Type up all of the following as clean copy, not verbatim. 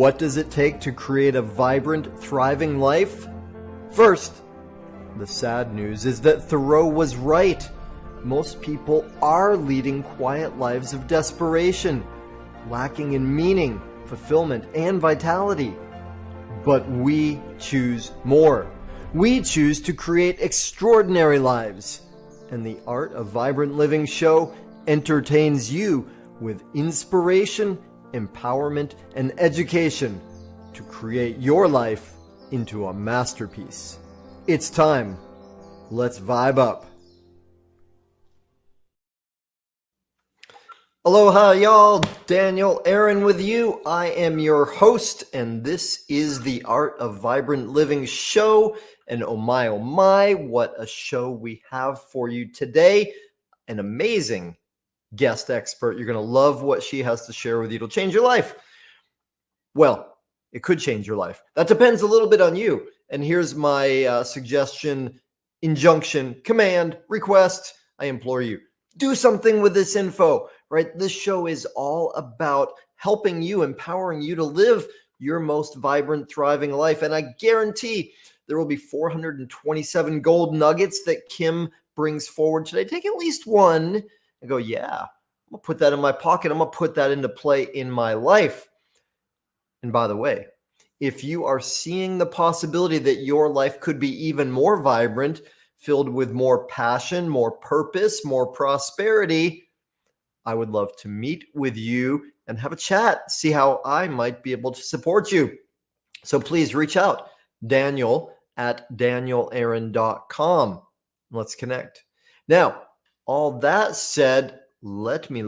What does it take to create a vibrant, thriving life? First, the sad news is that Thoreau was right. Most people are leading quiet lives of desperation, lacking in meaning, fulfillment, and vitality. But we choose more. We choose to create extraordinary lives. And the Art of Vibrant Living show entertains you with inspiration, empowerment, and education to create your life into a masterpiece. It's time. Let's vibe up. Aloha, y'all. Daniel Aaron with you. I am your host, and this is the Art of Vibrant Living show. And oh my, what a show we have for you today. An amazing guest expert. You're going to love what she has to share with you. It'll change your life. Well, it could change your life. That depends a little bit on you. And here's my suggestion, injunction, command, request. I implore you, do something with this info, right? This show is all about helping you, empowering you to live your most vibrant, thriving life. And I guarantee there will be 427 gold nuggets that Kim brings forward today. Take at least one and go, yeah, I'm going to put that in my pocket. I'm going to put that into play in my life. And by the way, if you are seeing the possibility that your life could be even more vibrant, filled with more passion, more purpose, more prosperity, I would love to meet with you and have a chat, see how I might be able to support you. So please reach out, Daniel@danielaaron.com. Let's connect. Now, all that said, let me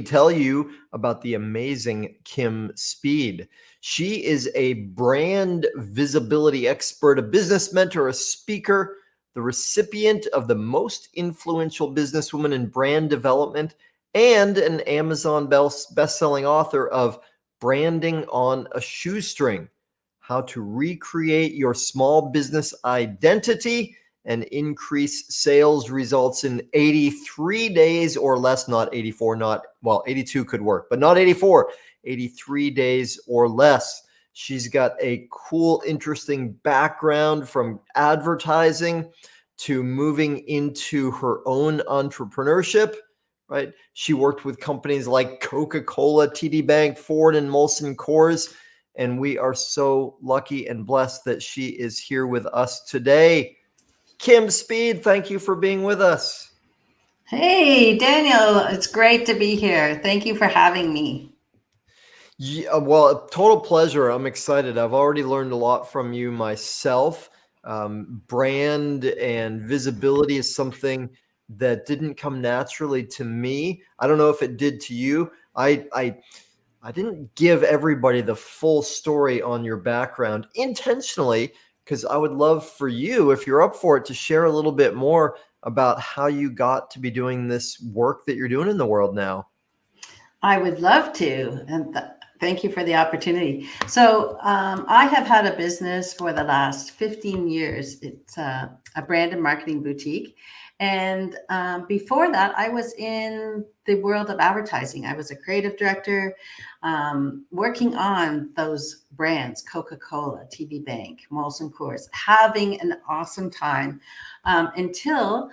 tell you about the amazing Kim Speed. She is a brand visibility expert, a business mentor, a speaker, the recipient of the most influential businesswoman in brand development, and an Amazon best-selling author of Branding on a Shoestring: How to Recreate Your Small Business Identity and Increase Sales Results in 83 days or less. Not 84, 82 could work, but not 84, 83 days or less. She's got a cool, interesting background from advertising to moving into her own entrepreneurship, right? She worked with companies like Coca-Cola, TD Bank, Ford, and Molson Coors. And we are so lucky and blessed that she is here with us today. Kim Speed, thank you for being with us. Hey, Daniel, it's great to be here. Thank you for having me. Yeah, well, a total pleasure. I'm excited. I've already learned a lot from you myself. Brand and visibility is something that didn't come naturally to me. I don't know if it did to you. I didn't give everybody the full story on your background intentionally, because I would love for you, if you're up for it, to share a little bit more about how you got to be doing this work that you're doing in the world now. I would love to, and thank you for the opportunity. So I have had a business for the last 15 years. It's a brand and marketing boutique. And before that, I was in the world of advertising. I was a creative director, working on those brands, Coca-Cola, TD Bank, Molson Coors, having an awesome time until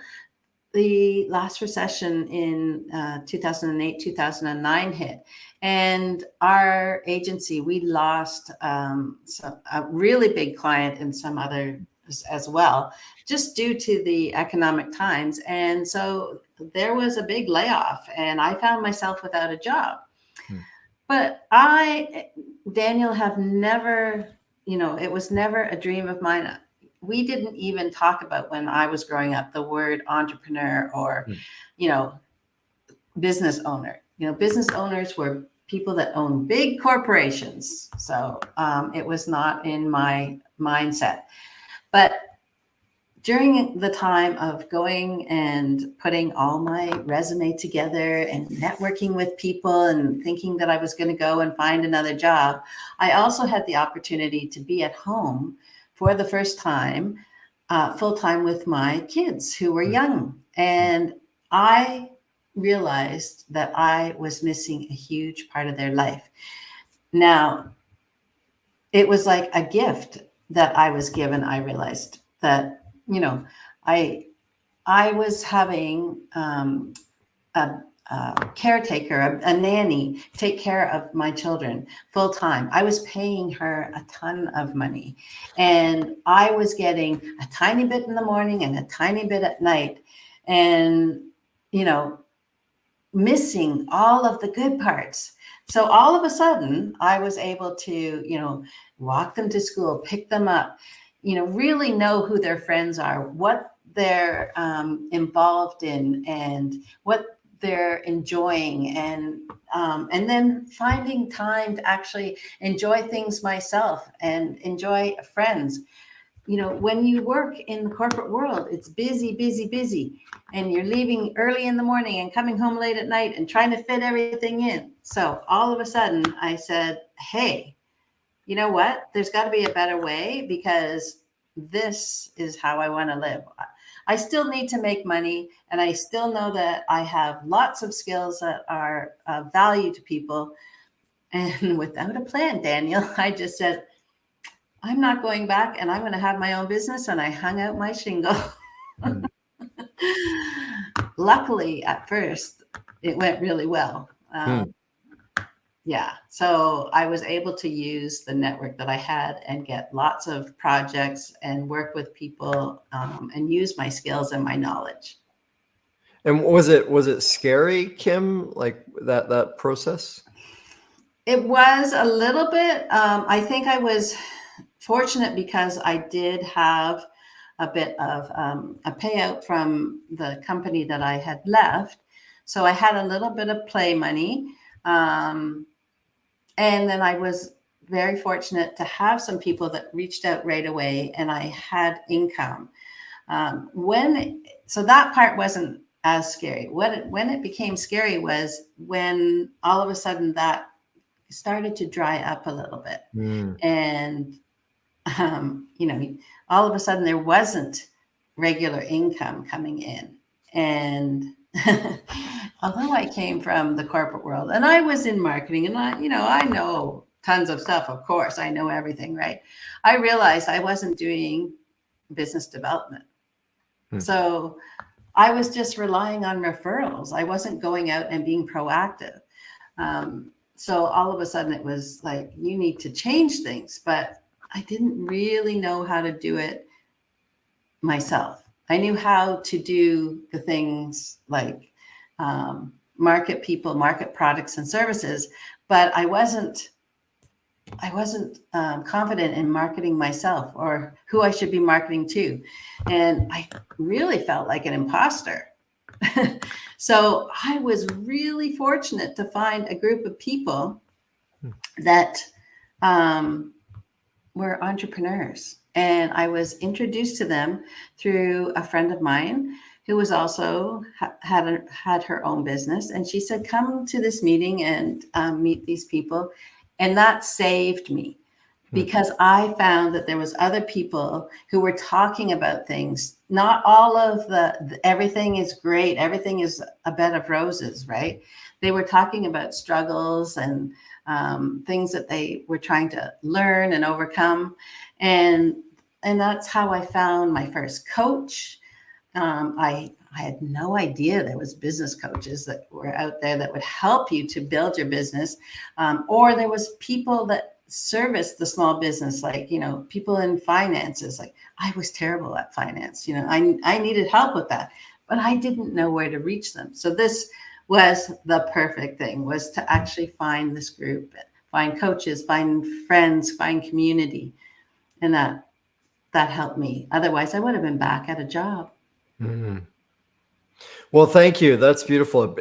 the last recession in 2008, 2009 hit. And our agency, we lost a really big client and some other as well, just due to the economic times. And so there was a big layoff and I found myself without a job. But Daniel, have never, it was never a dream of mine. We didn't even talk about, when I was growing up, the word entrepreneur or, business owner. Business owners were people that own big corporations. So it was not in my mindset. But during the time of going and putting all my resume together and networking with people and thinking that I was going to go and find another job, I also had the opportunity to be at home for the first time, full-time with my kids who were young. And I realized that I was missing a huge part of their life. Now, it was like a gift that I was given. I realized that, you know, I I was having a, a caretaker, a nanny, take care of my children full time. I was paying her a ton of money, and I was getting a tiny bit in the morning and a tiny bit at night, and you know, missing all of the good parts. So all of a sudden, I was able to, walk them to school, pick them up, really know who their friends are, what they're involved in, and what they're enjoying, and then finding time to actually enjoy things myself and enjoy friends. When you work in the corporate world, it's busy, busy, busy. And you're leaving early in the morning and coming home late at night and trying to fit everything in. So all of a sudden I said, hey, you know what? There's got to be a better way, because this is how I want to live. I still need to make money, and I still know that I have lots of skills that are of value to people. And without a plan, Daniel, I just said, I'm not going back, and I'm going to have my own business. And I hung out my shingle. Mm. Luckily, at first, it went really well. Mm. Yeah. So I was able to use the network that I had and get lots of projects and work with people, and use my skills and my knowledge. And was it scary, Kim, like that process? It was a little bit. I think I was fortunate because I did have a bit of a payout from the company that I had left. So I had a little bit of play money. And then I was very fortunate to have some people that reached out right away, and I had income. So that part wasn't as scary. When it became scary was when all of a sudden that started to dry up a little bit. Mm. And all of a sudden there wasn't regular income coming in. And although I came from the corporate world and I was in marketing, and I know tons of stuff, of course, I know everything, right? I realized I wasn't doing business development. So I was just relying on referrals. I wasn't going out and being proactive. So all of a sudden it was like, you need to change things, but I didn't really know how to do it myself. I knew how to do the things like market people, market products and services, but I wasn't confident in marketing myself or who I should be marketing to. And I really felt like an imposter. So I was really fortunate to find a group of people that were entrepreneurs. And I was introduced to them through a friend of mine who was also had her own business. And she said, come to this meeting and meet these people. And that saved me, because I found that there was other people who were talking about things. Not all of the everything is great, everything is a bed of roses, right? They were talking about struggles and things that they were trying to learn and overcome. And that's how I found my first coach. I had no idea there was business coaches that were out there that would help you to build your business. Or there was people that service the small business, like, people in finances. Like, I was terrible at finance. I needed help with that, but I didn't know where to reach them. So this was the perfect thing, was to actually find this group, find coaches, find friends, find community. And that helped me. Otherwise I would have been back at a job. Mm. Well, thank you. That's beautiful.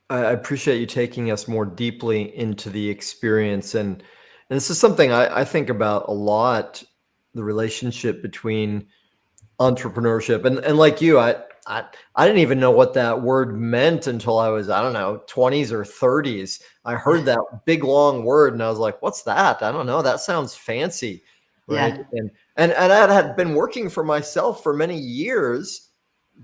I appreciate you taking us more deeply into the experience. And this is something I think about a lot, the relationship between entrepreneurship and like you, I didn't even know what that word meant until I was, I don't know, 20s or 30s. I heard that big long word and I was like, what's that? I don't know. That sounds fancy. Right. Yeah. And I had been working for myself for many years,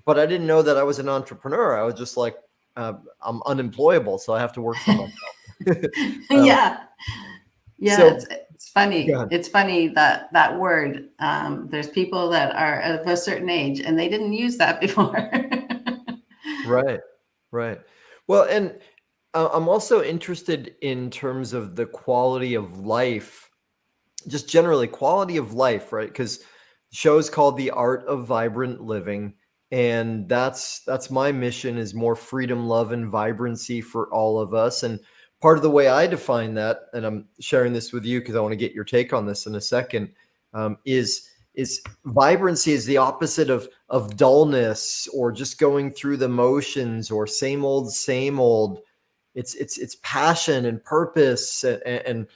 but I didn't know that I was an entrepreneur. I was just like, I'm unemployable, so I have to work for myself. Yeah. Yeah, So it's funny. yeah, It's funny that that word. There's people that are of a certain age and they didn't use that before. right, right. Well, and I'm also interested in terms of the quality of life, just generally quality of life, right? Because the show is called The Art of Vibrant Living, and that's my mission is more freedom, love, and vibrancy for all of us. And part of the way I define that, and I'm sharing this with you because I want to get your take on this in a second, is vibrancy is the opposite of dullness or just going through the motions or same old, same old. It's passion and purpose and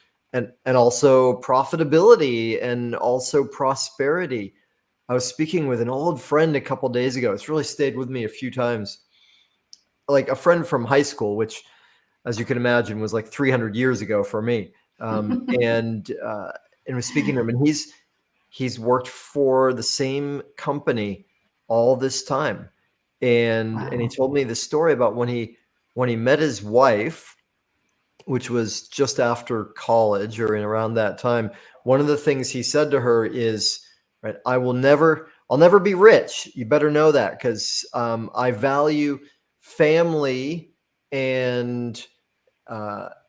also profitability and also prosperity. I was speaking with an old friend a couple days ago. It's really stayed with me a few times. Like a friend from high school, which, as you can imagine, was like 300 years ago for me. And was speaking to him, and he's worked for the same company all this time, and he Wow. told me the story about when he met his wife, which was just after college or in around that time. One of the things he said to her is, right, I'll never be rich. You better know that because I value family and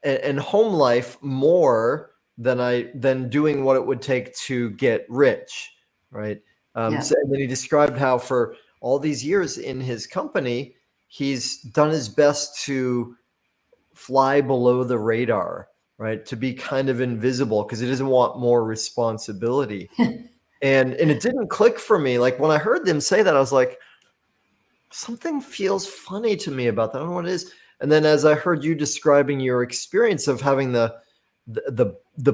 and home life more than doing what it would take to get rich, right? Yeah. So and then he described how for all these years in his company, he's done his best to fly below the radar, right? To be kind of invisible because he doesn't want more responsibility. And it didn't click for me. Like when I heard them say that, I was like, something feels funny to me about that. I don't know what it is. And then as I heard you describing your experience of having the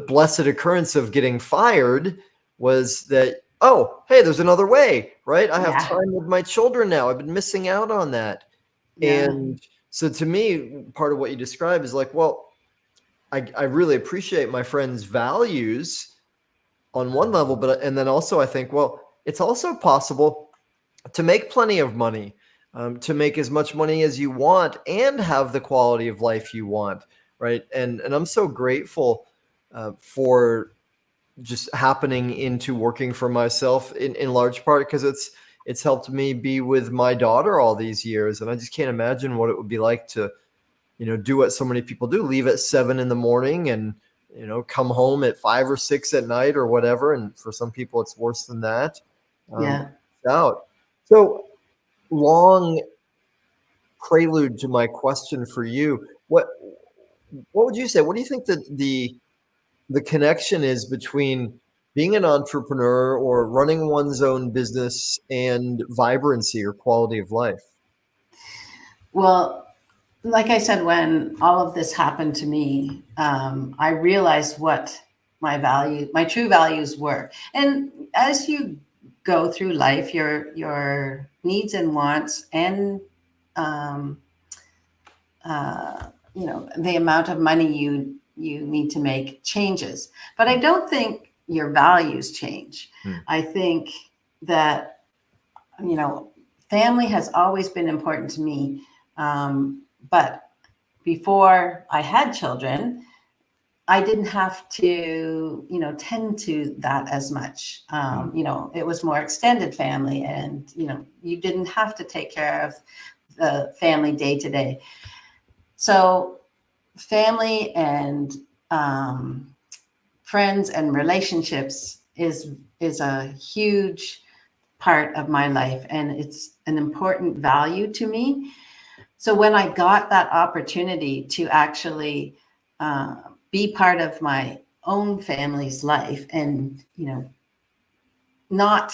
blessed occurrence of getting fired was that, oh, hey, there's another way, right? I have Yeah. time with my children now. I've been missing out on that. Yeah. And so to me, part of what you describe is like, well, I really appreciate my friend's values on one level, but and then also I think, well, it's also possible to make plenty of money, to make as much money as you want and have the quality of life you want, right? And I'm so grateful for just happening into working for myself in large part because it's helped me be with my daughter all these years, and I just can't imagine what it would be like to do what so many people do, leave at 7 in the morning and come home at 5 or 6 at night or whatever. And for some people, it's worse than that. Yeah. Out. So long prelude to my question for you. What would you say? What do you think that the connection is between being an entrepreneur or running one's own business and vibrancy or quality of life? Well, like I said, when all of this happened to me, I realized what my true values were. And as you go through life, your needs and wants and um, the amount of money you need to make changes. But I don't think your values change. Hmm. I think that you know family has always been important to me, but before I had children, I didn't have to, tend to that as much. It was more extended family, and you didn't have to take care of the family day to day. So, family and friends and relationships is a huge part of my life, and it's an important value to me. So when I got that opportunity to actually be part of my own family's life and not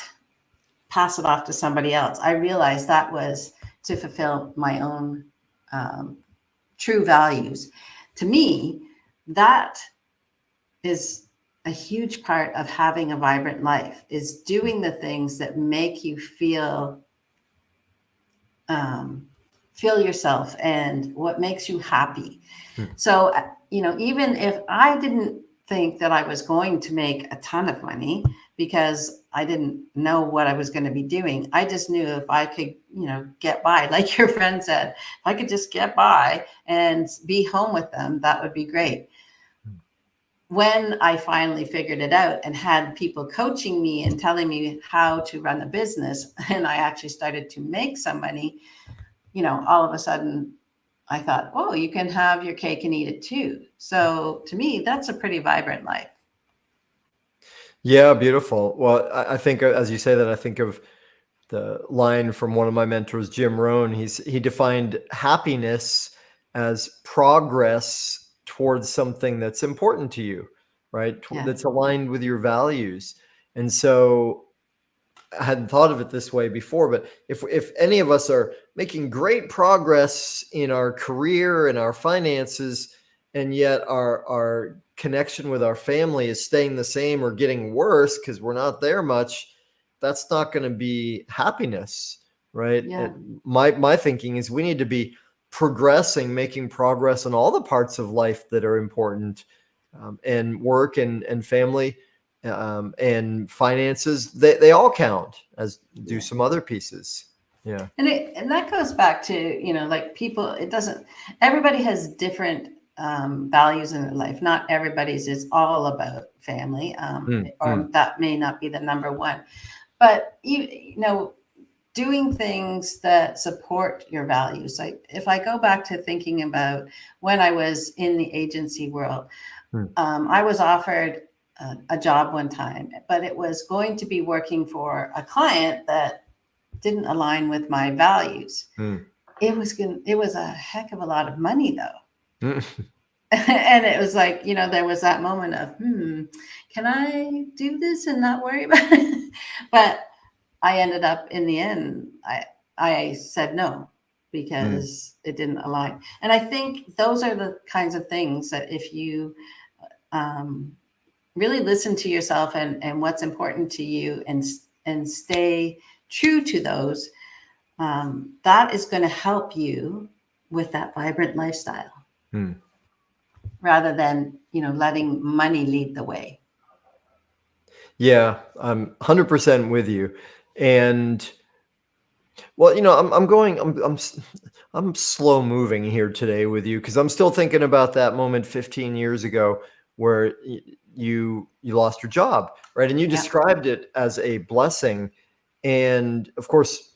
pass it off to somebody else, I realized that was to fulfill my own um, true values. To me, that is a huge part of having a vibrant life, is doing the things that make you um, feel yourself and what makes you happy. Hmm. So, even if I didn't think that I was going to make a ton of money because I didn't know what I was going to be doing, I just knew if I could, get by, like your friend said, if I could just get by and be home with them, that would be great. when I finally figured it out and had people coaching me and telling me how to run a business, and I actually started to make some money, all of a sudden I thought, oh, you can have your cake and eat it too. So to me, that's a pretty vibrant life. Yeah, beautiful. Well, I think as you say that, I think of the line from one of my mentors, Jim Rohn. He defined happiness as progress towards something that's important to you, right? Yeah. That's aligned with your values. And so I hadn't thought of it this way before, but if any of us are making great progress in our career and our finances, and yet our connection with our family is staying the same or getting worse because we're not there much, that's not going to be happiness, right? Yeah. And my thinking is we need to be progressing, making progress in all the parts of life that are important, and work and family, and finances, they all count, as do Yeah. some other pieces. Yeah. And that goes back to, like people, everybody has different values in their life. Not everybody's is all about family, or Mm. that may not be the number one. But doing things that support your values. Like if I go back to thinking about when I was in the agency world, Mm. I was offered a job one time, but it was going to be working for a client that didn't align with my values. Mm. It was a heck of a lot of money though. Mm. And it was like, there was that moment of, can I do this and not worry about it? But I ended up in the end, I said no Mm. because it didn't align. And I think those are the kinds of things that if you um, really listen to yourself and what's important to you, and stay true to those, that is going to help you with that vibrant lifestyle Mm. rather than, letting money lead the way. Yeah, I'm 100% with you. And well, I'm slow moving here today with you because I'm still thinking about that moment 15 years ago where you lost your job, right? And you Yeah. described it as a blessing. And of course,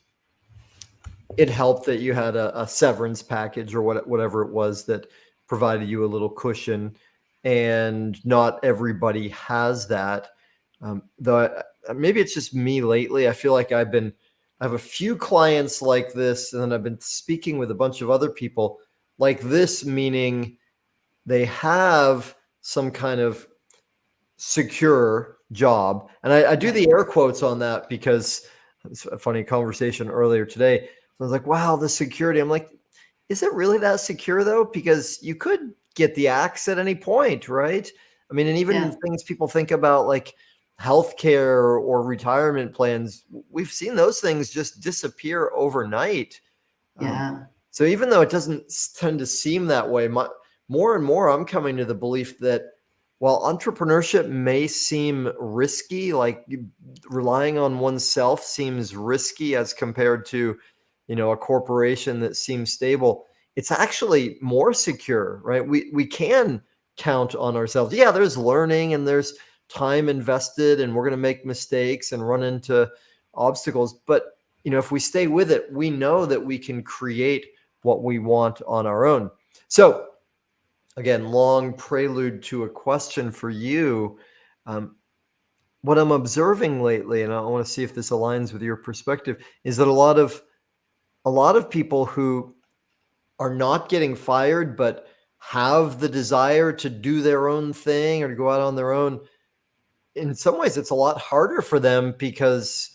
it helped that you had a severance package or whatever it was that provided you a little cushion. And not everybody has that. Though maybe it's just me lately. I feel like I have a few clients like this, and then I've been speaking with a bunch of other people like this, meaning they have some kind of secure job. And I do Yeah. the air quotes on that because it's a funny conversation earlier today. So I was like, wow, the security. I'm like, is it really that secure though? Because you could get the axe at any point, right? I mean, and even Yeah. things people think about like healthcare or retirement plans, we've seen those things just disappear overnight. Um, Yeah. so even though it doesn't tend to seem that way, more and more I'm coming to the belief that while entrepreneurship may seem risky, like relying on oneself seems risky as compared to, a corporation that seems stable, it's actually more secure, right? We can count on ourselves. Yeah, there's learning and there's time invested, and we're going to make mistakes and run into obstacles, but if we stay with it, we know that we can create what we want on our own. So again, long prelude to a question for you. Um, what I'm observing lately, and I want to see if this aligns with your perspective, is that a lot of people who are not getting fired, but have the desire to do their own thing or to go out on their own. In some ways, it's a lot harder for them because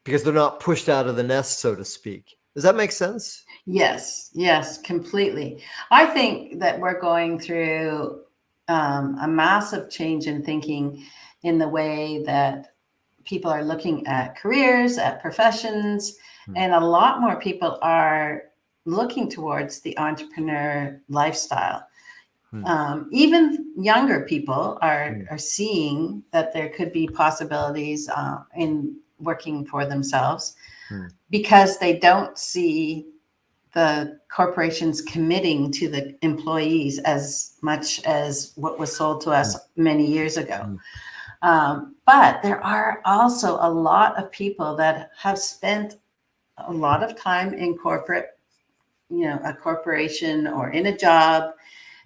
they're not pushed out of the nest, so to speak. Does that make sense? Yes, yes, completely. I think that we're going through a massive change in thinking in the way that people are looking at careers, at professions, Hmm. and a lot more people are looking towards the entrepreneur lifestyle. Hmm. Even younger people are, Hmm. are seeing that there could be possibilities in working for themselves Hmm. because they don't see the corporations committing to the employees as much as what was sold to us many years ago. But there are also a lot of people that have spent a lot of time in corporate, a corporation or in a job,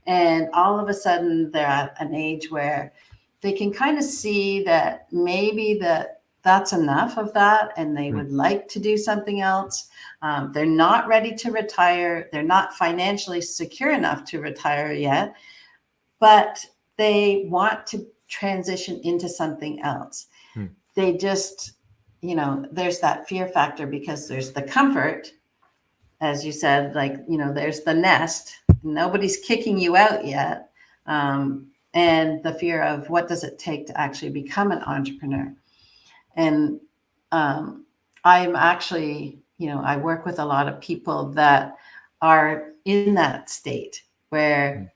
and all of a sudden they're at an age where they can kind of see that maybe that's enough of that, and they would like to do something else. They're not ready to retire. They're not financially secure enough to retire yet, but they want to transition into something else. They just, there's that fear factor because there's the comfort, as you said, like, there's the nest. Nobody's kicking you out yet. And the fear of what does it take to actually become an entrepreneur. And I'm actually, I work with a lot of people that are in that state where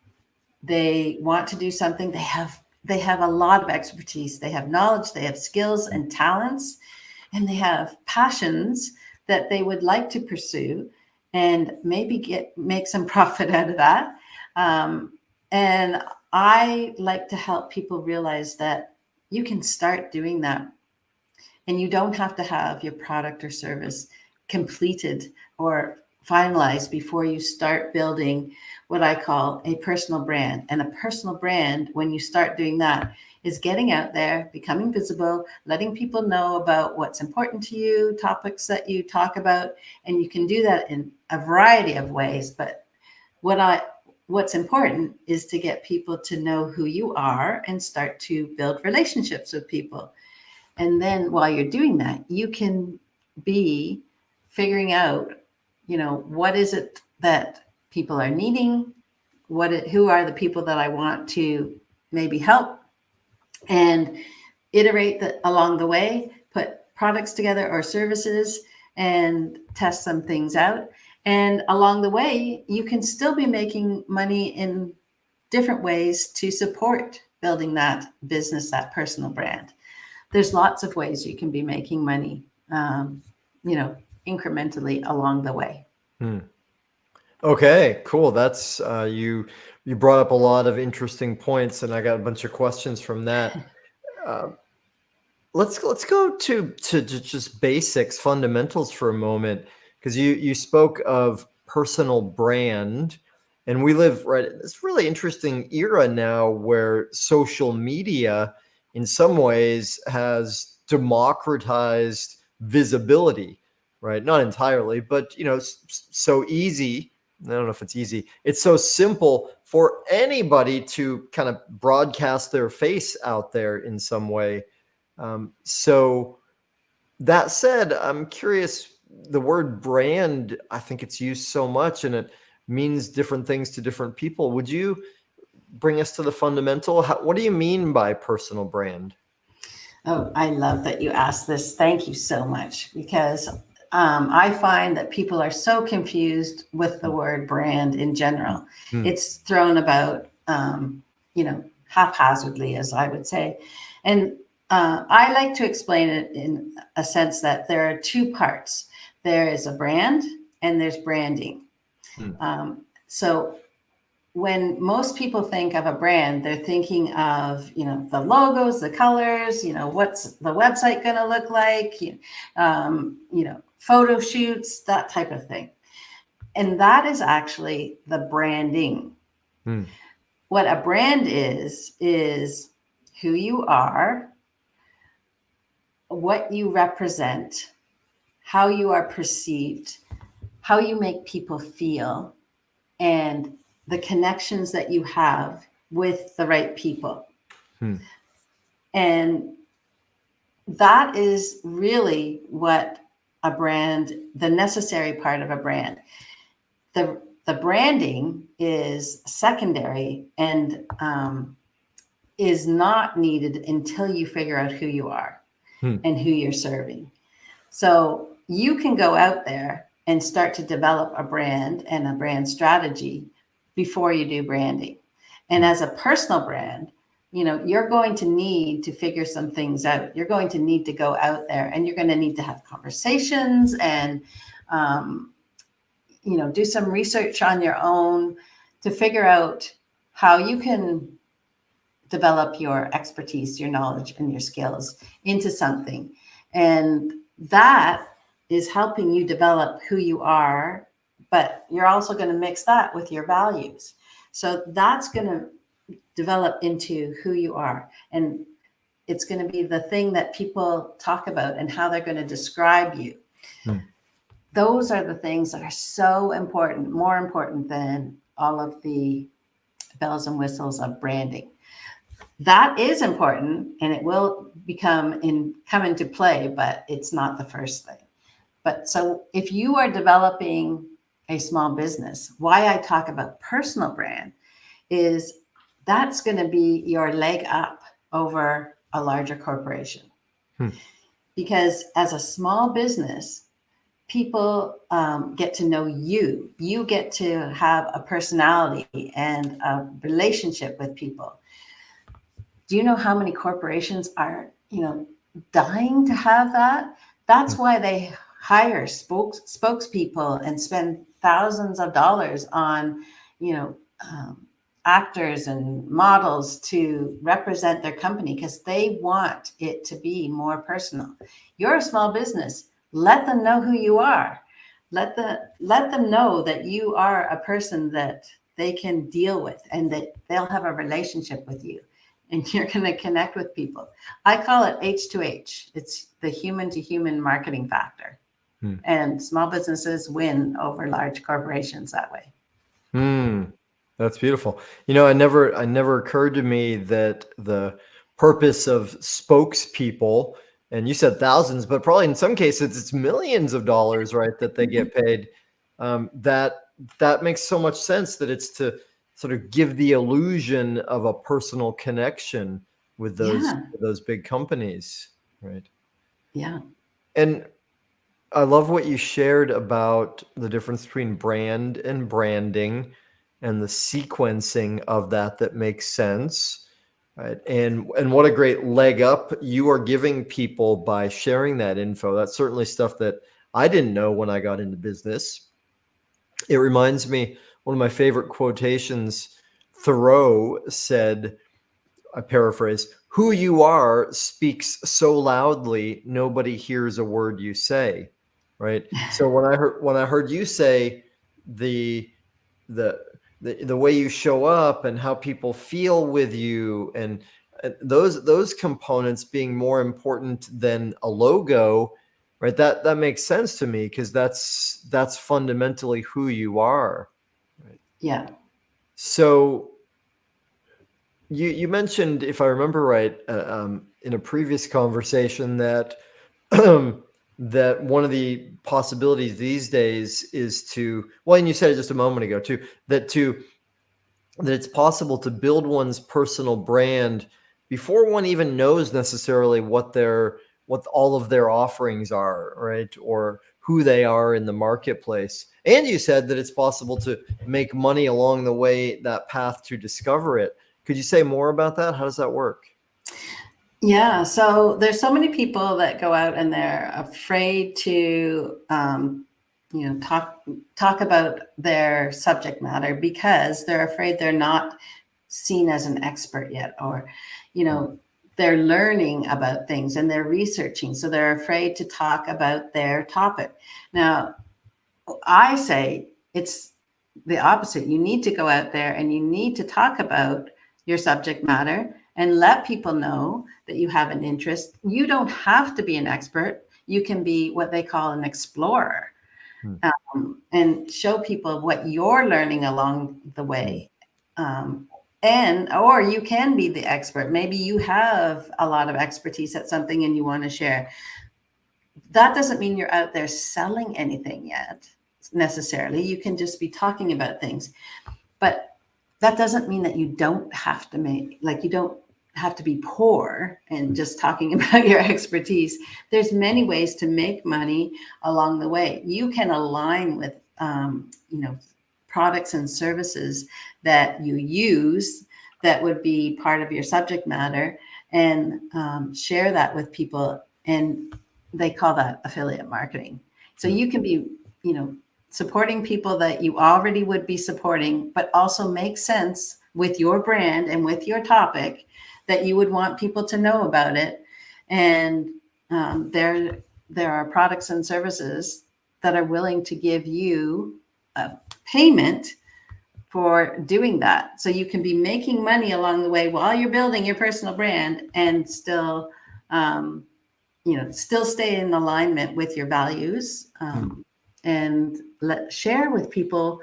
they want to do something. They have a lot of expertise. They have knowledge, they have skills and talents, and they have passions that they would like to pursue and maybe make some profit out of that. And I like to help people realize that you can start doing that. And you don't have to have your product or service completed or finalized before you start building what I call a personal brand. And a personal brand, when you start doing that, is getting out there, becoming visible, letting people know about what's important to you, topics that you talk about. And you can do that in a variety of ways. But what's important is to get people to know who you are and start to build relationships with people. And then while you're doing that, you can be figuring out, what is it that people are needing? Who are the people that I want to maybe help, and iterate that along the way, put products together or services and test some things out. And along the way, you can still be making money in different ways to support building that business, that personal brand. There's lots of ways you can be making money, incrementally along the way. Okay, cool. That's you brought up a lot of interesting points, and I got a bunch of questions from that. Let's go to just basics, fundamentals for a moment, because you spoke of personal brand, and we live right in this really interesting era now where social media in some ways has democratized visibility, right? Not entirely, but so easy. I don't know if it's easy. It's so simple for anybody to kind of broadcast their face out there in some way. So that said, I'm curious, the word brand, I think it's used so much and it means different things to different people. Would you bring us to the fundamental? What do you mean by personal brand? Oh, I love that you asked this. Thank you so much, because I find that people are so confused with the word brand in general. It's thrown about, haphazardly, as I would say. And I like to explain it in a sense that there are two parts. There is a brand and there's branding. So when most people think of a brand, they're thinking of, the logos, the colors, what's the website going to look like, photo shoots, that type of thing. And that is actually the branding. What a brand is who you are, what you represent, how you are perceived, how you make people feel, and the connections that you have with the right people. And that is really what a brand, the necessary part of a brand. The branding is secondary and is not needed until you figure out who you are and who you're serving. So you can go out there and start to develop a brand and a brand strategy before you do branding. And as a personal brand, you're going to need to figure some things out. You're going to need to go out there and you're going to need to have conversations, and do some research on your own to figure out how you can develop your expertise, your knowledge, and your skills into something. And that is helping you develop who you are, but you're also going to mix that with your values. So that's going to develop into who you are. And it's going to be the thing that people talk about and how they're going to describe you. Those are the things that are so important, more important than all of the bells and whistles of branding. That is important, and it will come into play, but it's not the first thing. But so if you are developing a small business, why I talk about personal brand is that's going to be your leg up over a larger corporation. Because as a small business, people get to know you. You get to have a personality and a relationship with people. Do you know how many corporations are, dying to have that? That's why they hire spokespeople and spend thousands of dollars on, actors and models to represent their company, because they want it to be more personal. You're a small business. Let them know who you are. Let them know that you are a person that they can deal with and that they'll have a relationship with you. And you're going to connect with people. I call it H2H. It's the human to human marketing factor. And small businesses win over large corporations that way. That's beautiful. It never occurred to me that the purpose of spokespeople, and you said thousands, but probably in some cases it's millions of dollars, right, that they get paid. That makes so much sense, that it's to sort of give the illusion of a personal connection with those big companies, right? Yeah. And I love what you shared about the difference between brand and branding and the sequencing of that makes sense, right? And what a great leg up you are giving people by sharing that info. That's certainly stuff that I didn't know when I got into business. It reminds me, one of my favorite quotations, Thoreau said, I paraphrase, "Who you are speaks so loudly nobody hears a word you say." Right? So when I heard you say the way you show up and how people feel with you, and those components being more important than a logo, right? That makes sense to me, because that's fundamentally who you are. Right? Yeah. So you mentioned, if I remember right, in a previous conversation, that that one of the possibilities these days is to, well, and you said it just a moment ago too, that it's possible to build one's personal brand before one even knows necessarily what all of their offerings are, right? Or who they are in the marketplace. And you said that it's possible to make money along the way, that path to discover it. Could you say more about that? How does that work? Yeah, so there's so many people that go out and they're afraid to, talk about their subject matter because they're afraid they're not seen as an expert yet, or, they're learning about things and they're researching, so they're afraid to talk about their topic. Now, I say it's the opposite. You need to go out there and you need to talk about your subject matter and let people know that you have an interest. You don't have to be an expert. You can be what they call an explorer, and show people what you're learning along the way. Or you can be the expert. Maybe you have a lot of expertise at something and you want to share. That doesn't mean you're out there selling anything yet, necessarily. You can just be talking about things. But that doesn't mean that you don't have to be poor and just talking about your expertise. There's many ways to make money along the way. You can align with, products and services that you use that would be part of your subject matter, and share that with people. And they call that affiliate marketing. So you can be, supporting people that you already would be supporting, but also make sense with your brand and with your topic that you would want people to know about it. And there are products and services that are willing to give you a payment for doing that. So you can be making money along the way while you're building your personal brand and still, still stay in alignment with your values, and share with people,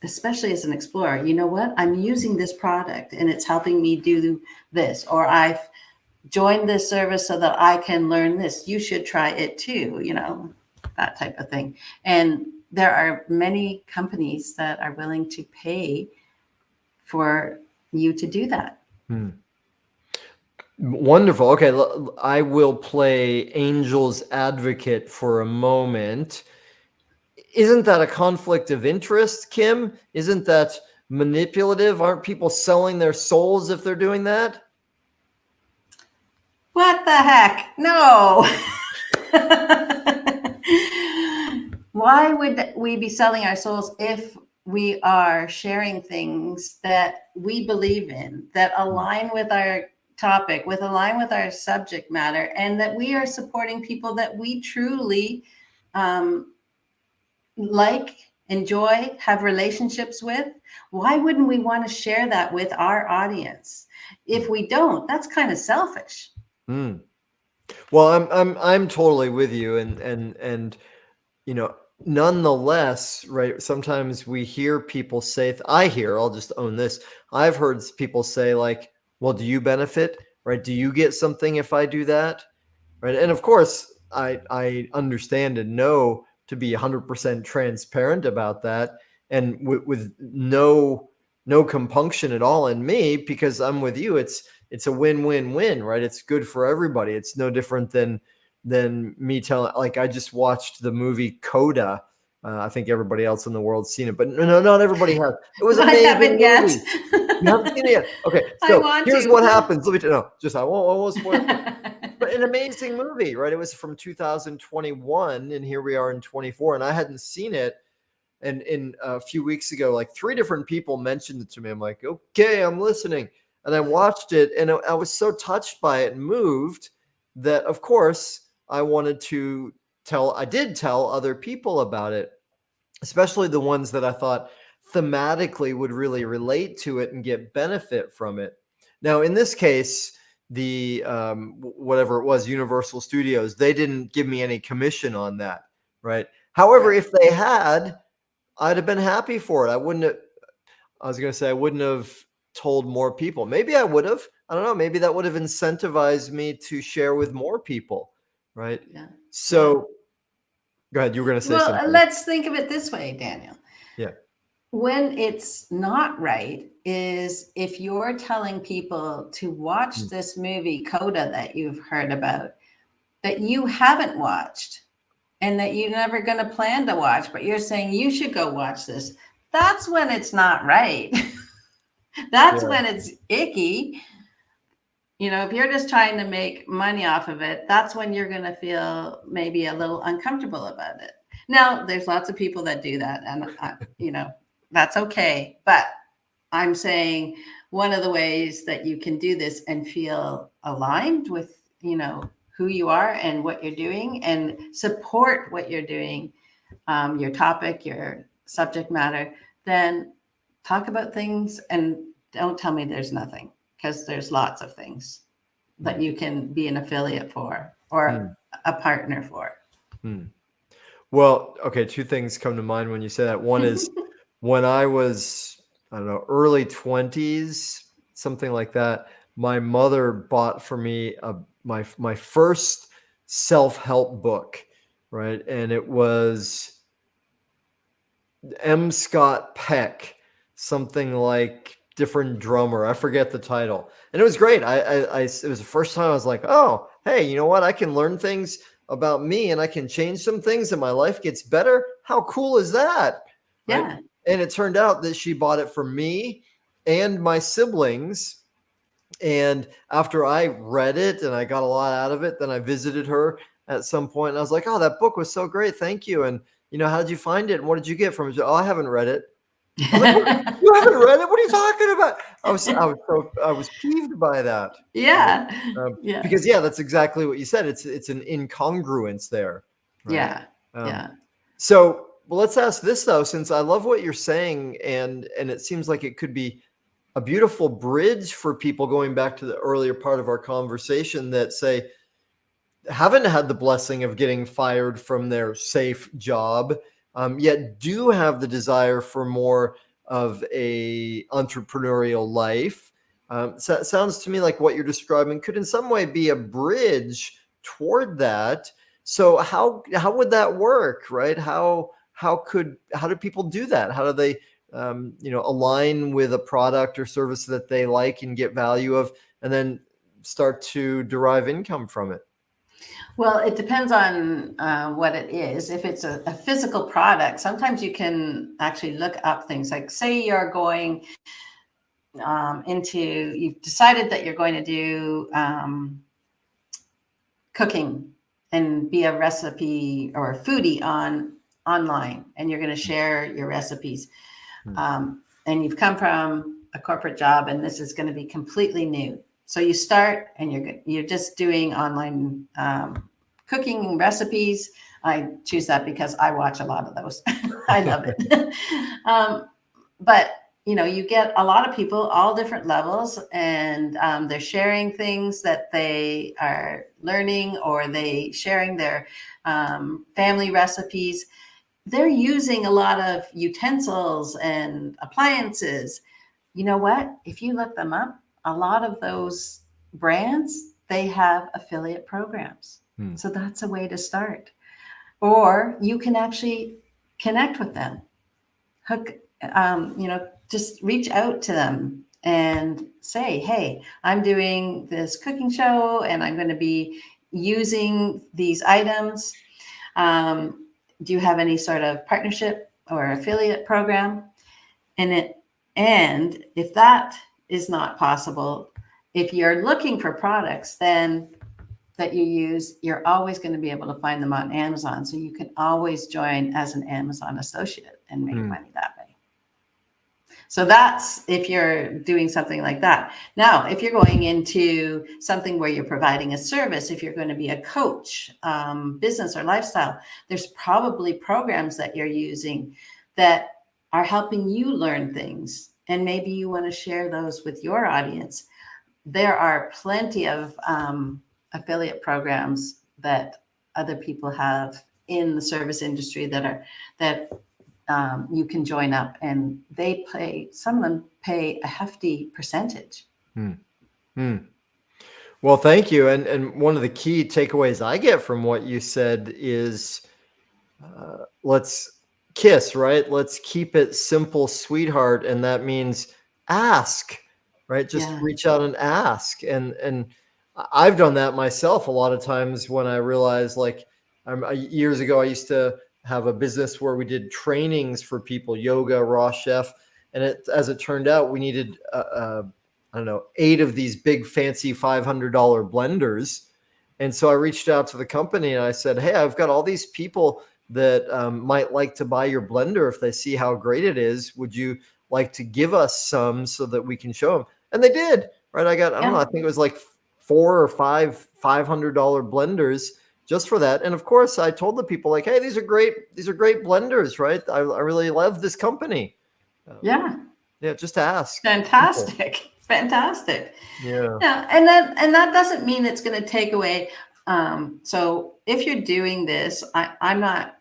especially as an explorer, you know what, I'm using this product and it's helping me do this, or I've joined this service so that I can learn this. You should try it too, that type of thing. And there are many companies that are willing to pay for you to do that. Wonderful. Okay, I will play angel's advocate for a moment. Isn't that a conflict of interest, Kim? Isn't that manipulative? Aren't people selling their souls if they're doing that? What the heck? No. Why would we be selling our souls if we are sharing things that we believe in, that align with our topic, align with our subject matter, and that we are supporting people that we truly like, enjoy, have relationships with? Why wouldn't we want to share that with our audience? If we don't, that's kind of selfish. Well, I'm totally with you, and nonetheless, right? Sometimes we hear people say, I'll just own this. I've heard people say like, well, do you benefit, right? Do you get something if I do that? Right. And of course, I understand and know to be 100% transparent about that, and with no compunction at all in me, because I'm with you. It's a win-win-win, right? It's good for everybody. It's no different than me telling, like, I just watched the movie Coda. I think everybody else in the world's seen it, but no, not everybody has. It was an amazing movie. You haven't seen it yet? Okay, so here's what happens. Let me tell you. I won't spoil it. But an amazing movie, right? It was from 2021, and here we are in 24, and I hadn't seen it. And in a few weeks ago, like 3 different people mentioned it to me. I'm like, okay, I'm listening. And I watched it, and I was so touched by it and moved that, of course, I did tell other people about it, especially the ones that I thought thematically would really relate to it and get benefit from it. Now, in this case, the whatever it was, Universal Studios, they didn't give me any commission on that, right? However, if they had, I'd have been happy for it. I wouldn't have told more people. Maybe I would have. I don't know. Maybe that would have incentivized me to share with more people, right? Yeah. So, go ahead. You were going to say something. Well, let's think of it this way, Daniel. Yeah. When it's not right is if you're telling people to watch this movie Coda that you've heard about, that you haven't watched, and that you're never going to plan to watch, but you're saying you should go watch this. That's when it's not right. That's when it's icky. If you're just trying to make money off of it, that's when you're going to feel maybe a little uncomfortable about it. Now, there's lots of people that do that, and that's okay. But I'm saying one of the ways that you can do this and feel aligned with, who you are and what you're doing, and support what you're doing, your topic, your subject matter, then talk about things, and don't tell me there's nothing, because there's lots of things that you can be an affiliate for or a partner for. Well, okay, 2 things come to mind when you say that. One is when I was, I don't know, early 20s, something like that, my mother bought for me my first self-help book, right? And it was M. Scott Peck, something like Different Drummer. I forget the title. And it was great. It was the first time I was like, oh, hey, you know what? I can learn things about me, and I can change some things, and my life gets better. How cool is that? Yeah. Right? And it turned out that she bought it for me and my siblings. And after I read it and I got a lot out of it, then I visited her at some point, and I was like, oh, that book was so great. Thank you. And, how'd you find it? And what did you get from it? Oh, I haven't read it. I was like, what? You haven't read it? What are you talking about? I was peeved by that. Yeah. Yeah. Because that's exactly what you said. It's an incongruence there, right? Yeah. Um, Yeah. so, well, let's ask this though, since I love what you're saying, and it seems like it could be a beautiful bridge for people, going back to the earlier part of our conversation, that say haven't had the blessing of getting fired from their safe job, yet do have the desire for more of a entrepreneurial life. So it sounds to me like what you're describing could in some way be a bridge toward that. So how would that work, right? How do people do that? How do they align with a product or service that they like and get value of, and then start to derive income from it? Well, it depends on what it is. If it's a physical product, sometimes you can actually look up things like, say you're going you've decided that you're going to do cooking and be a recipe or a foodie online, and you're going to share your recipes. And you've come from a corporate job, and this is going to be completely new. So you start, and you're just doing online cooking recipes. I choose that because I watch a lot of those. I love it. But you get a lot of people, all different levels, and they're sharing things that they are learning, or they sharing their family recipes. They're using a lot of utensils and appliances. You know what? If you look them up, a lot of those brands, they have affiliate programs. So that's a way to start. Or you can actually connect with them. Just reach out to them and say, hey, I'm doing this cooking show and I'm going to be using these items. Do you have any sort of partnership or affiliate program? And if that is not possible, if you're looking for products then that you use, you're always going to be able to find them on Amazon. So you can always join as an Amazon associate and make money that way. So that's if you're doing something like that. Now, if you're going into something where you're providing a service, if you're going to be a coach, business or lifestyle, there's probably programs that you're using that are helping you learn things. And maybe you want to share those with your audience. There are plenty of affiliate programs that other people have in the service industry that you can join up, and some of them pay a hefty percentage. Well, thank you. And one of the key takeaways I get from what you said is let's KISS, right? Let's keep it simple, sweetheart. And that means ask, right? Just reach out and ask. And I've done that myself a lot of times when I realized, like, years ago, I used to have a business where we did trainings for people, yoga, raw chef. And as it turned out, we needed, I don't know, 8 of these big fancy $500 blenders. And so I reached out to the company and I said, hey, I've got all these people that might like to buy your blender if they see how great it is. Would you like to give us some so that we can show them? And they did, right? I don't know, I think it was like 4 or 5 $500 blenders just for that. And of course, I told the people, like, hey, these are great blenders, right? I really love this company. Yeah, just ask. Fantastic. People. Fantastic. Yeah. And that doesn't mean it's going to take away. So if you're doing this, I'm not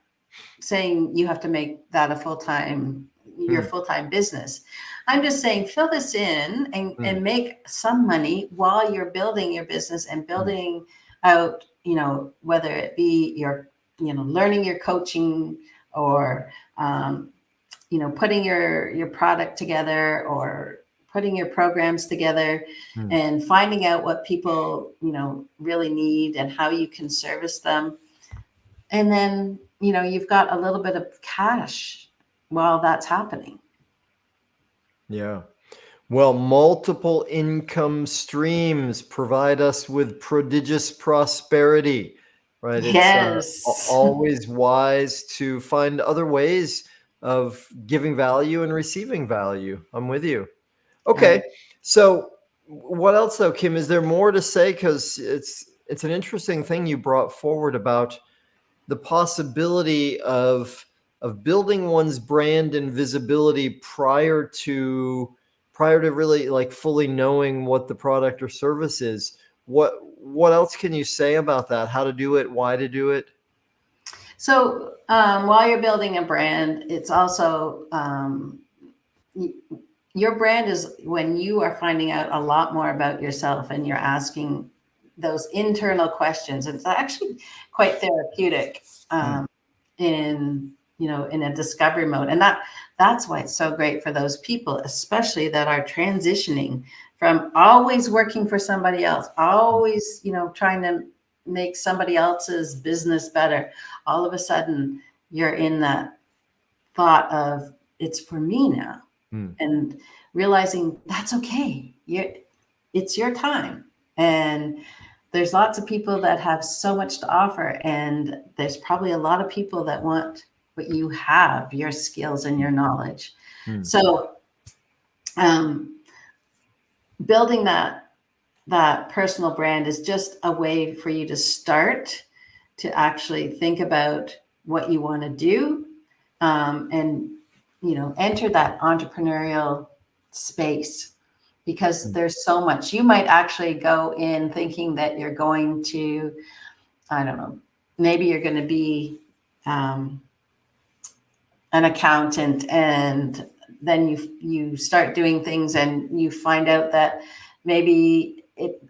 saying you have to make that a full-time, your full-time business. I'm just saying fill this in and make some money while you're building your business and building out, whether it be your, learning your coaching or, putting your product together or putting your programs together and finding out what people, really need and how you can service them. And then, you've got a little bit of cash while that's happening. Yeah. Well, multiple income streams provide us with prodigious prosperity. right? It's Yes. always wise to find other ways of giving value and receiving value. I'm with you. Um, Okay. So what else though, Kim? Is there more to say? Because it's an interesting thing you brought forward about the possibility of building one's brand and visibility prior to really like fully knowing what the product or service is. What else can you say about that? How to do it, why to do it? so while you're building a brand, it's also your brand is when you are finding out a lot more about yourself and you're asking those internal questions. It's actually quite therapeutic Mm, in in a discovery mode, and that's why it's so great for those people, especially that are transitioning from always working for somebody else, mm, always trying to make somebody else's business better. All of a sudden, you're in that thought of it's for me now, mm, and realizing that's okay. It's your time. And there's lots of people that have so much to offer. And there's probably a lot of people that want what you have, your skills and your knowledge. mm, So um, building that personal brand is just a way for you to start to actually think about what you want to do, and enter that entrepreneurial space, because mm, there's so much. You might actually go in thinking that you're going to, I don't know, maybe you're going to be um, an accountant, and then you start doing things and you find out that maybe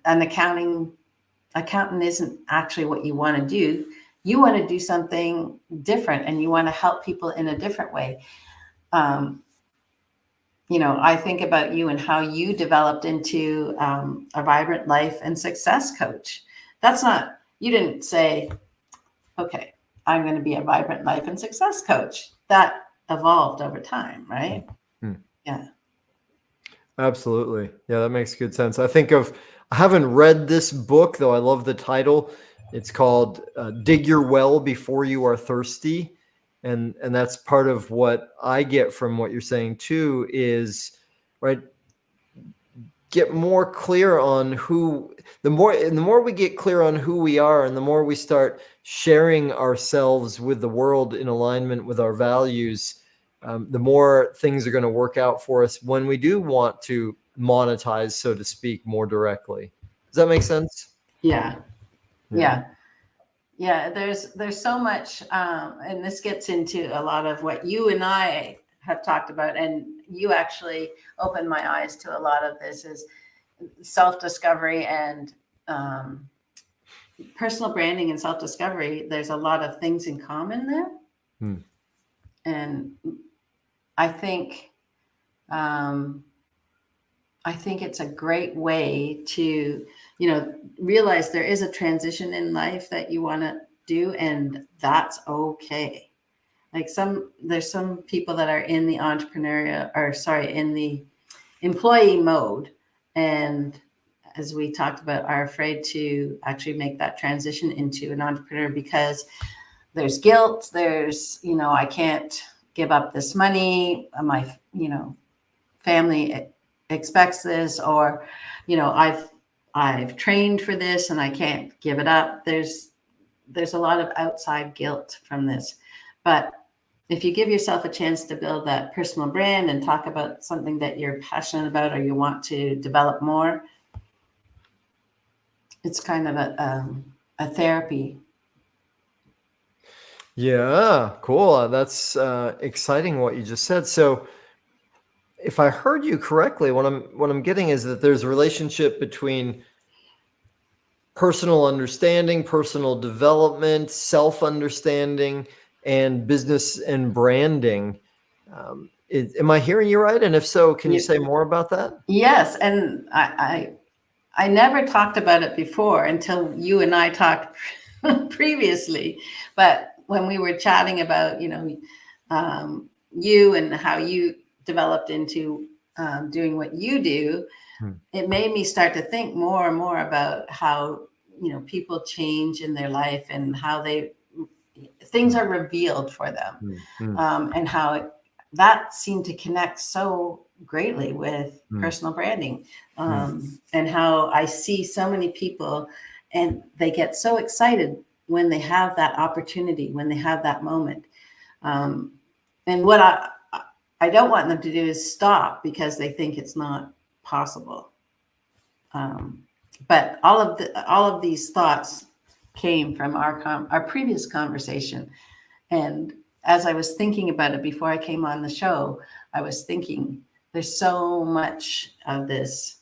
an accountant isn't actually what you want to do. You want to do something different, and you want to help people in a different way. um, I think about you and how you developed into a vibrant life and success coach. That's not, you didn't say, okay, I'm going to be a vibrant life and success coach. That evolved over time, mm, right? mm. Yeah. Absolutely. Yeah, that makes good sense. I haven't read this book, though I love the title. It's called Dig Your Well Before You Are Thirsty. And that's part of what I get from what you're saying too is, right, get more clear on the more we get clear on who we are and the more we start sharing ourselves with the world in alignment with our values, the more things are going to work out for us when we do want to monetize, so to speak, more directly. Does that make sense? Yeah. Yeah. Yeah. Yeah. There's so much, and this gets into a lot of what you and I have talked about, and you actually opened my eyes to a lot of this is self-discovery and personal branding and self-discovery. There's a lot of things in common there. Hmm. And I think um, I think it's a great way to, realize there is a transition in life that you want to do, and that's okay. Like there's some people that are in the entrepreneurial, or sorry, in the employee mode, and as we talked about, are afraid to actually make that transition into an entrepreneur because there's guilt. There's, I can't give up this money. My, family expects this, or, I've trained for this and I can't give it up. There's a lot of outside guilt from this. But if you give yourself a chance to build that personal brand and talk about something that you're passionate about or you want to develop more, it's kind of a therapy. Yeah, cool. That's exciting what you just said. So if I heard you correctly, what I'm getting is that there's a relationship between personal understanding, personal development, self understanding, and business and branding. Am I hearing you right? And if so, can you say more about that? Yes, and I never talked about it before until you and I talked previously. But when we were chatting about, you and how you developed into doing what you do, Hmm. it made me start to think more and more about how, people change in their life and how things are revealed for them, Mm, and how that seemed to connect so greatly with mm, personal branding, mm, and how I see so many people and they get so excited when they have that opportunity, when they have that moment. And what I don't want them to do is stop because they think it's not possible. Um, but all of these thoughts came from our previous conversation. And as I was thinking about it before I came on the show, I was thinking there's so much of this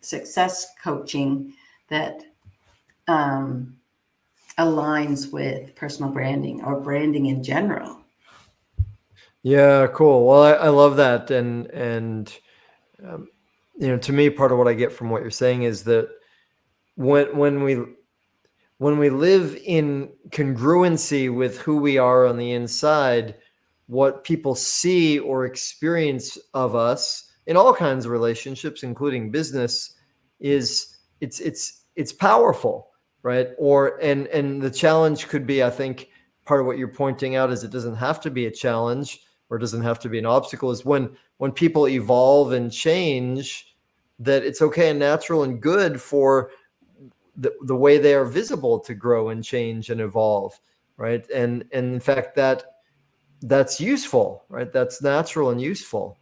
success coaching that um, aligns with personal branding or branding in general. Yeah, cool. Well, I love that, and to me, part of what I get from what you're saying is that when when we when we live in congruency with who we are on the inside, what people see or experience of us in all kinds of relationships, including business, is it's powerful, right? And the challenge could be, I think, part of what you're pointing out is it doesn't have to be a challenge or it doesn't have to be an obstacle. Is when people evolve and change, that it's okay and natural and good for the way they are visible to grow and change and evolve, right? And in fact, that's useful, right? That's natural and useful.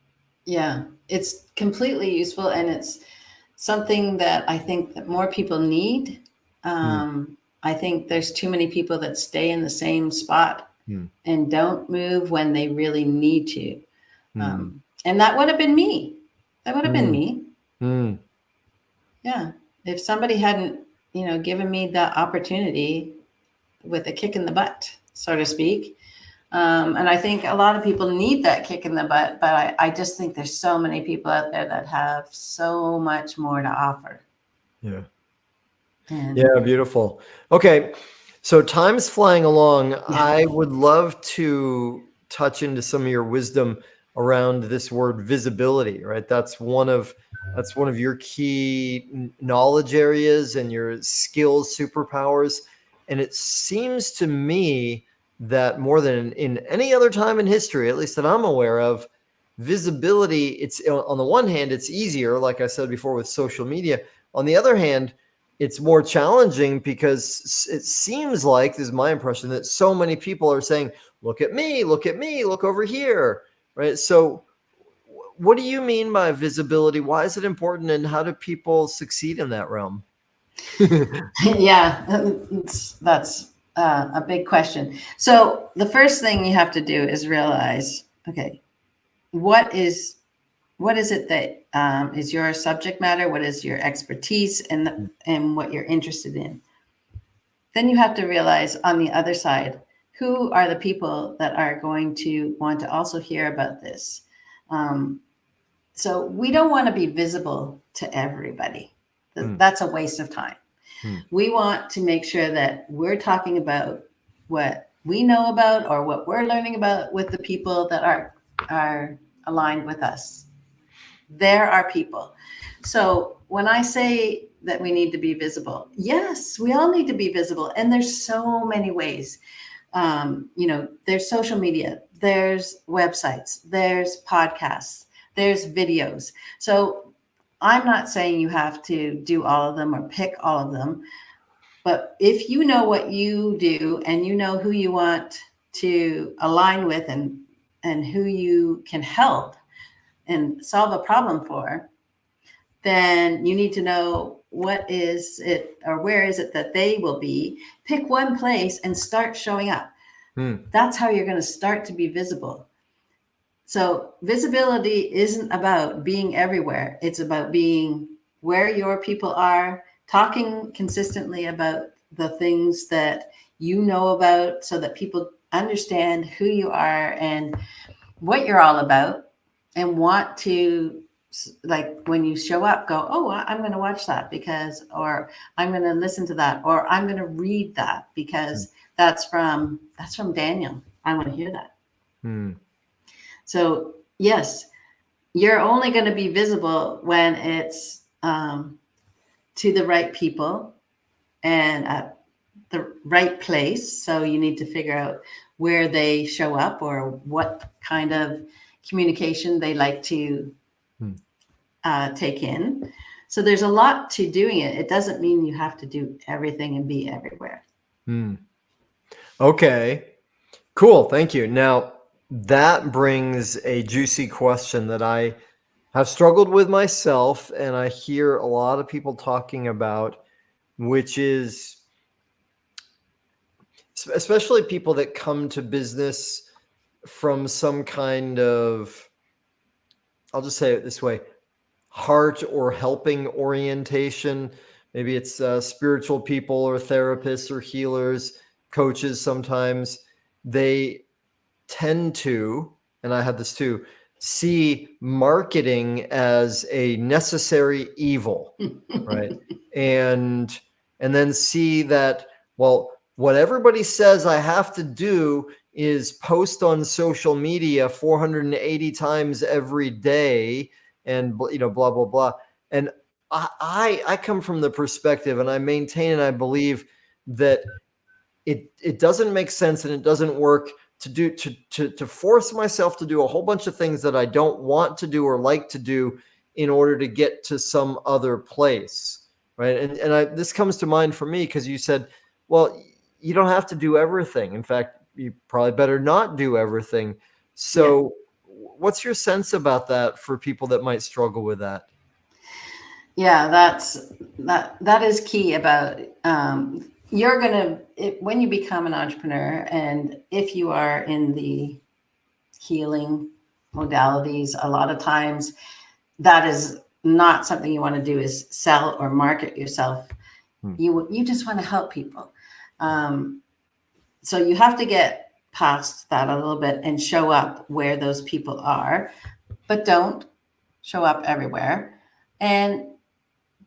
Yeah, it's completely useful, and it's something that I think that more people need. Hmm. I think there's too many people that stay in the same spot Hmm. and don't move when they really need to. Hmm. And that would have been me. That would have been Hmm. me. Hmm. Yeah. If somebody hadn't, given me the opportunity with a kick in the butt, so to speak. And I think a lot of people need that kick in the butt, but I just think there's so many people out there that have so much more to offer. Yeah. And Yeah, beautiful. Okay, so time's flying along. yeah, I would love to touch into some of your wisdom around this word visibility, right? That's one of your key knowledge areas and your skills, superpowers. And it seems to me that more than in any other time in history, at least that I'm aware of, visibility, it's on the one hand, it's easier, like I said before, with social media. On the other hand, it's more challenging because it seems like, this is my impression, that so many people are saying, look at me, look over here, right? So what do you mean by visibility? Why is it important, and how do people succeed in that realm? yeah, that's a big question. So the first thing you have to do is realize, okay, what is what is it that is your subject matter? What is your expertise, and what you're interested in? Then you have to realize on the other side, who are the people that are going to want to also hear about this? Um, so we don't want to be visible to everybody. Hmm, That's a waste of time. hmm, We want to make sure that we're talking about what we know about or what we're learning about with the people that are aligned with us. There are people. So when I say that we need to be visible, yes, we all need to be visible. And there's so many ways. There's social media, there's websites, there's podcasts, there's videos. So I'm not saying you have to do all of them or pick all of them, but if you know what you do and you know who you want to align with and who you can help and solve a problem for, then you need to know what is it or where is it that they will be. Pick one place and start showing up. hmm, That's how you're going to start to be visible. So visibility isn't about being everywhere. It's about being where your people are, talking consistently about the things that you know about so that people understand who you are and what you're all about, and want to, like, when you show up, go, oh, I'm going to watch that because, or I'm going to listen to that, or I'm going to read that because that's from Daniel. I want to hear that. hmm, So yes, you're only going to be visible when it's to the right people, and at the right place. So you need to figure out where they show up or what kind of communication they like to Hmm. take in. So there's a lot to doing it. It doesn't mean you have to do everything and be everywhere. Hmm. Okay. Cool. Thank you. Now, that brings a juicy question that I have struggled with myself, and I hear a lot of people talking about, which is especially people that come to business from some kind of, I'll just say it this way, heart or helping orientation. Maybe it's spiritual people or therapists or healers, coaches sometimes. They tend to, and I had this too, see marketing as a necessary evil, right? And then see that, well, what everybody says I have to do is post on social media 480 times every day, and blah blah blah. And I come from the perspective, and I maintain and I believe that it doesn't make sense and it doesn't work to force myself to do a whole bunch of things that I don't want to do or like to do in order to get to some other place, right? And this comes to mind for me because you said, well, you don't have to do everything. In fact, you probably better not do everything. Yeah. So what's your sense about that for people that might struggle with that? Yeah, that is key about you're gonna when you become an entrepreneur, and if you are in the healing modalities, a lot of times that is not something you want to do, is sell or market yourself. Hmm. You just want to help people. So you have to get past that a little bit and show up where those people are, but don't show up everywhere. And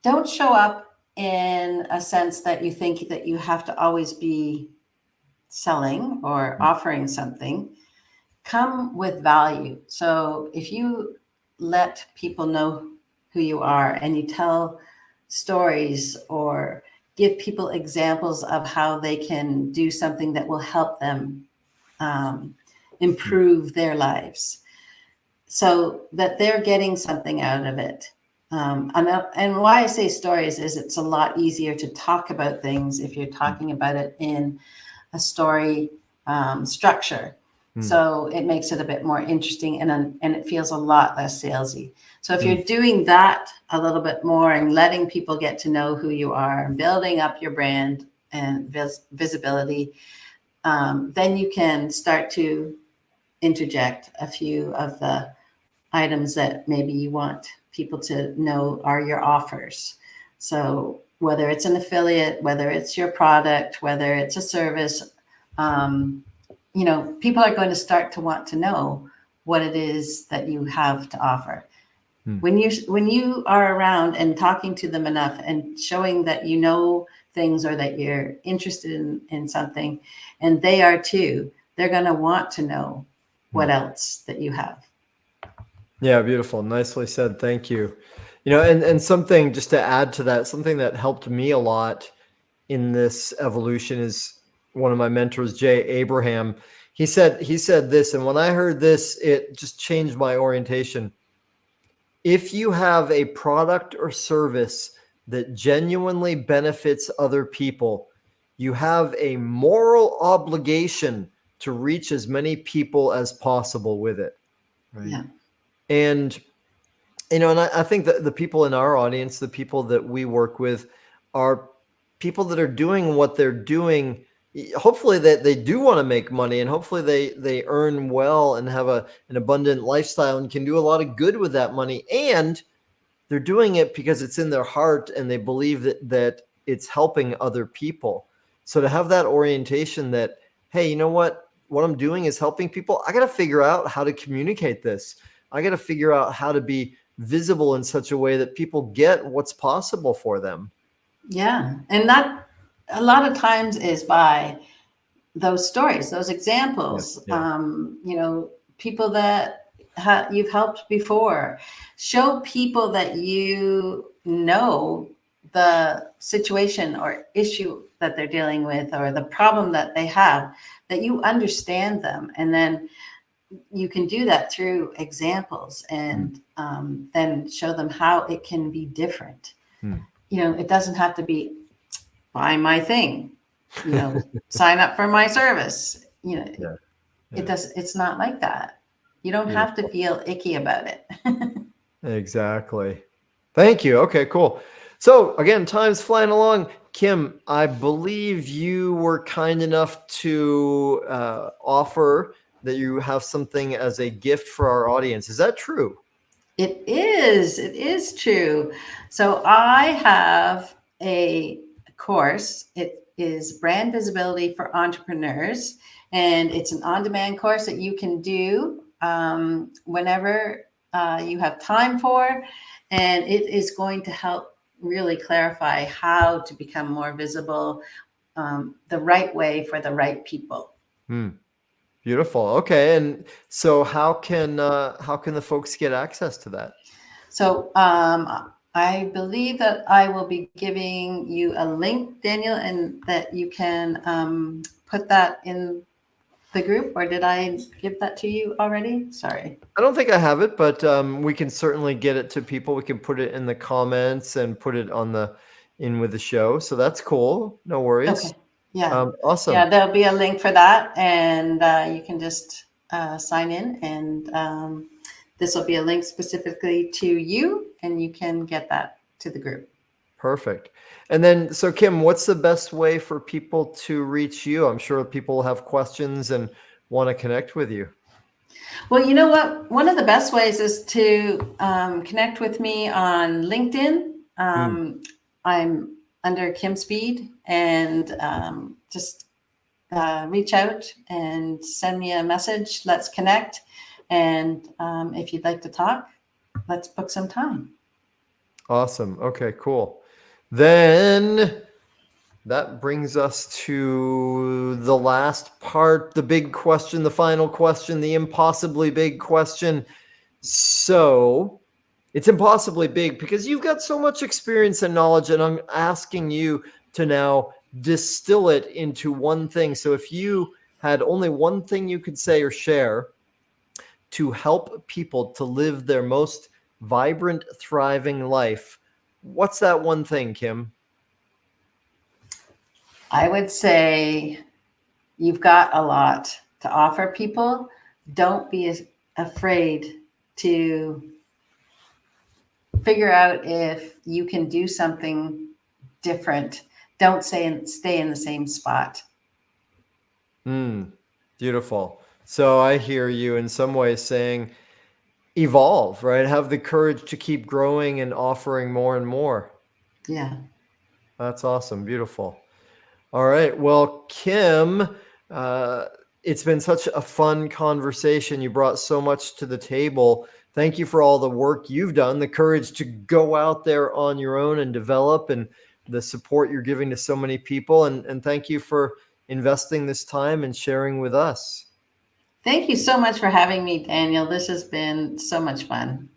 don't show up in a sense that you think that you have to always be selling or offering something. Come with value. So if you let people know who you are and you tell stories or give people examples of how they can do something that will help them improve their lives, so that they're getting something out of it. And why I say stories is it's a lot easier to talk about things if you're talking about it in a story structure. So it makes it a bit more interesting, and it feels a lot less salesy. So if you're doing that a little bit more and letting people get to know who you are and building up your brand and visibility, then you can start to interject a few of the items that maybe you want people to know are your offers. So whether it's an affiliate, whether it's your product, whether it's a service, people are going to start to want to know what it is that you have to offer. When you are around and talking to them enough and showing that you know things or that you're interested in something, and they are too, they're going to want to know what else that you have. Yeah, beautiful. Nicely said. Thank you. And something just to add to that, something that helped me a lot in this evolution is one of my mentors, Jay Abraham. He said this, and when I heard this, it just changed my orientation. If you have a product or service that genuinely benefits other people, you have a moral obligation to reach as many people as possible with it. Right. Yeah. And and I think that the people in our audience, the people that we work with, are people that are doing what they're doing. Hopefully that they do want to make money, and hopefully they earn well and have an abundant lifestyle and can do a lot of good with that money. And they're doing it because it's in their heart and they believe that it's helping other people. So to have that orientation that, hey, you know what I'm doing is helping people. I got to figure out how to communicate this. I got to figure out how to be visible in such a way that people get what's possible for them. Yeah. And that a lot of times is by those stories, those examples, Yeah. people that you've helped before. Show people that you know the situation or issue that they're dealing with or the problem that they have, that you understand them. And then you can do that through examples and then show them how it can be different. It doesn't have to be buy my thing, sign up for my service. Yeah. It's not like that. You don't have to feel icky about it. Exactly. Thank you. Okay, cool. So again, time's flying along. Kim, I believe you were kind enough to offer that you have something as a gift for our audience. Is that true? It is true. So I have a course. It is Brand Visibility for Entrepreneurs, and it's an on-demand course that you can do whenever you have time for, and it is going to help really clarify how to become more visible the right way for the right people. Beautiful. Okay, and so how can the folks get access to that? So I believe that I will be giving you a link, Daniel, and that you can put that in the group, or did I give that to you already? Sorry. I don't think I have it, but we can certainly get it to people. We can put it in the comments and put it in with the show. So that's cool. No worries. Okay. Yeah. Awesome. Yeah, there'll be a link for that, and you can just sign in, and this will be a link specifically to you, and you can get that to the group. Perfect. And then, so Kim, what's the best way for people to reach you? I'm sure people have questions and want to connect with you. Well, you know what? One of the best ways is to connect with me on LinkedIn. I'm under Kim Speed, and just reach out and send me a message. Let's connect. And if you'd like to talk, let's book some time. Awesome. Okay, cool. Then that brings us to the last part, the big question, the final question, the impossibly big question. So it's impossibly big because you've got so much experience and knowledge, and I'm asking you to now distill it into one thing. So if you had only one thing you could say or share to help people to live their most vibrant, thriving life, what's that one thing, Kim? I would say you've got a lot to offer people. Don't be afraid to figure out if you can do something different. Don't stay in the same spot. Beautiful. So I hear you in some ways saying evolve, right? Have the courage to keep growing and offering more and more. Yeah. That's awesome. Beautiful. All right. Well, Kim, it's been such a fun conversation. You brought so much to the table. Thank you for all the work you've done, the courage to go out there on your own and develop, and the support you're giving to so many people. And thank you for investing this time and sharing with us. Thank you so much for having me, Daniel. This has been so much fun.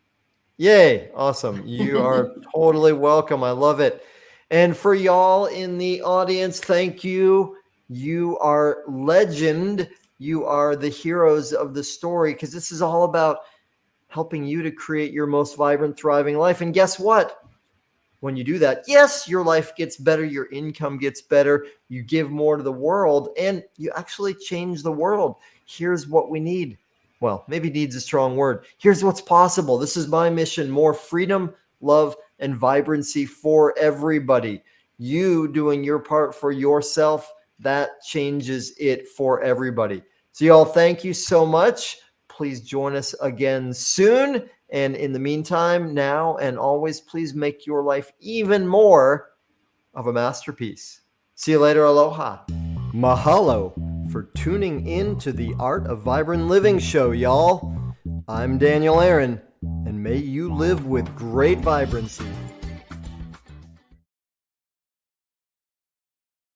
Yay. Awesome. You are totally welcome. I love it. And for y'all in the audience, thank you. You are legend. You are the heroes of the story, because this is all about helping you to create your most vibrant, thriving life. And guess what? When you do that, yes, your life gets better, your income gets better, you give more to the world, and you actually change the world. Here's what we need. Well, maybe needs a strong word. Here's what's possible. This is my mission: more freedom, love, and vibrancy for everybody. You doing your part for yourself, that changes it for everybody. So y'all, thank you so much. Please join us again soon. And in the meantime, now and always, please make your life even more of a masterpiece. See you later. Aloha. Mahalo for tuning in to the Art of Vibrant Living show, y'all. I'm Daniel Aaron, and may you live with great vibrancy.